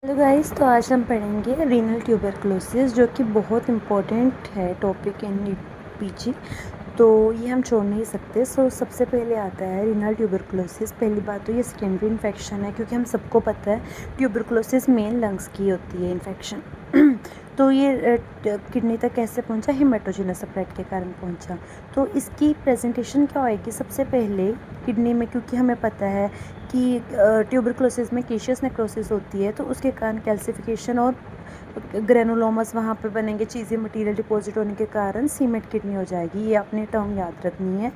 Hello guys, तो आज हम पढ़ेंगे रीनल ट्यूबरकुलोसिस, जो कि बहुत इम्पोर्टेंट है टॉपिक इन पीजी। तो ये हम छोड़ नहीं सकते। सबसे पहले आता है रीनल ट्यूबरकुलोसिस। पहली बात तो ये सेकेंडरी इन्फेक्शन है, क्योंकि हम सबको पता है ट्यूबरकुलोसिस मेन लंग्स की होती है इन्फेक्शन। तो ये किडनी तक कैसे पहुंचा? हेमाटोजेनस स्प्रेड के कारण पहुंचा। तो इसकी प्रेजेंटेशन क्या होएगी? सबसे पहले किडनी में, क्योंकि हमें पता है कि ट्यूबरकुलोसिस में केशियस नेक्रोसिस होती है, तो उसके कारण कैल्सिफिकेशन और ग्रेनुलोमस वहाँ पे बनेंगे, चीज़ें मटेरियल डिपॉजिट होने के कारण सीमेंट किडनी हो जाएगी। ये आपने टर्म याद रखनी है।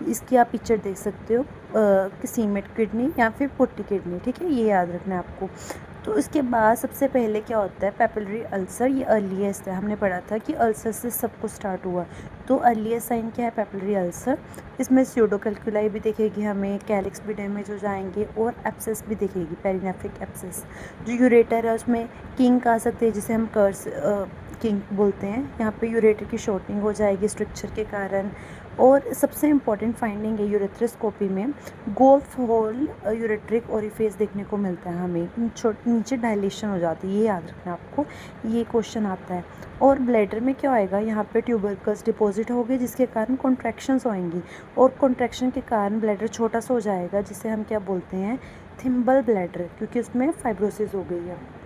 इसकी आप पिक्चर देख सकते हो कि सीमेंट किडनी या फिर पुट्टी किडनी, ठीक है, ये याद रखना है आपको। तो इसके बाद सबसे पहले क्या होता है? Papillary ulcer. ये अर्लीस्ट है, हमने पढ़ा था कि अल्सर से सब कुछ स्टार्ट हुआ। तो अर्लीस्ट साइन क्या है? Papillary ulcer. इसमें स्यूडोकैल्कुलाई भी दिखेगी हमें, कैलिक्स भी डैमेज हो जाएंगे और एप्सिस भी दिखेगी, पेरिनेफ्रिक एप्सिस। जो यूरेटर है उसमें किंक आ सकते हैं, जिसे हम कर्स किंक बोलते हैं। यहाँ पे यूरेटर की शॉर्टनिंग हो जाएगी स्ट्रक्चर के कारण। और सबसे इम्पॉर्टेंट फाइंडिंग है यूरेथ्रोस्कोपी में, गोल्फ होल यूरेट्रिक ओरिफेस देखने को मिलता है हमें। नीचे डायलेशन हो जाती है, ये याद रखना आपको, ये क्वेश्चन आता है। और ब्लैडर में क्या होएगा? यहाँ पे ट्यूबरकल्स डिपॉजिट हो गए, जिसके कारण कॉन्ट्रैक्शंस होएंगी, और कॉन्ट्रैक्शन के कारण ब्लैडर छोटा सा हो जाएगा, जिसे हम क्या बोलते हैं? थिम्बल ब्लैडर, क्योंकि उसमें फाइब्रोसिस हो गई है।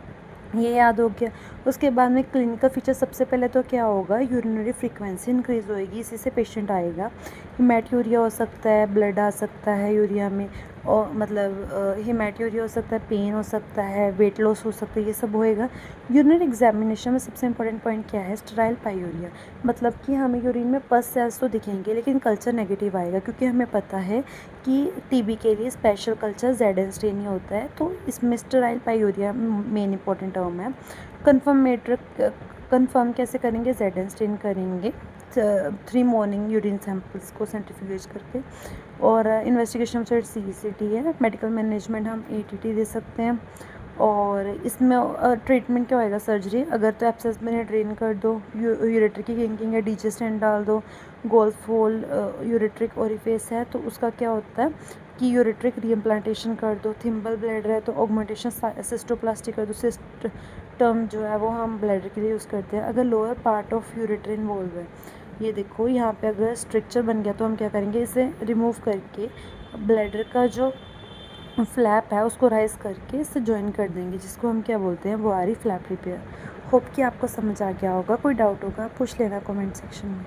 ये याद हो गया। उसके बाद में क्लिनिकल फीचर सबसे पहले तो क्या होगा? यूरिनरी फ्रीक्वेंसी इंक्रीज़ होएगी, इसी से पेशेंट आएगा। हेमैट्यूरिया हो सकता है, ब्लड आ सकता है यूरिया में, और मतलब हेमैट्यूरिया हो सकता है, पेन हो सकता है, वेट लॉस हो सकता है, ये सब होएगा। यूरिनरी एग्जामिनेशन में सबसे इंपॉर्टेंट पॉइंट क्या है? स्टेराइल पायूरिया, मतलब कि हमें यूरिन में पस सेल्स तो दिखेंगे, लेकिन कल्चर नेगेटिव आएगा, क्योंकि हमें पता है कि टीबी के लिए स्पेशल कल्चर जेड स्टेन ही होता है। तो इसमें स्टेराइल पायूरिया मेन इंपॉर्टेंट टर्म है। कन्फर्म कैसे करेंगे? जेड स्टेन करेंगे 3 मॉर्निंग यूरिन सैंपल्स को सेंट्रीफ्यूज करके। और इन्वेस्टिगेशन CCT है। मेडिकल मैनेजमेंट हम ATT दे सकते हैं। और इसमें ट्रीटमेंट क्या होएगा? सर्जरी। अगर तो एब्सेस में ड्रेन कर दो, यूरेटर की किंकिंग है, डीजे स्टेंट डाल दो। गोल्फ होल यूरेट्रिक ओरिफेस है, तो उसका क्या होता है कि यूरेट्रिक रीइम्प्लांटेशन कर दो। थिम्बल ब्लैडर है तो ऑगमेंटेशन सिस्टोप्लास्टी कर दो। सिस्ट टर्म जो है वो हम ब्लैडर के लिए यूज़ करते हैं। अगर lower part of ureter involve है, ये देखो यहाँ पे अगर स्ट्रक्चर बन गया, तो हम क्या करेंगे? इसे रिमूव करके ब्लैडर का जो फ्लैप है उसको राइज करके इसे ज्वाइन कर देंगे, जिसको हम क्या बोलते हैं? बोआरी फ्लैप रिपेयर। होप कि आपको समझ आ गया होगा। कोई डाउट होगा पूछ लेना कमेंट सेक्शन में।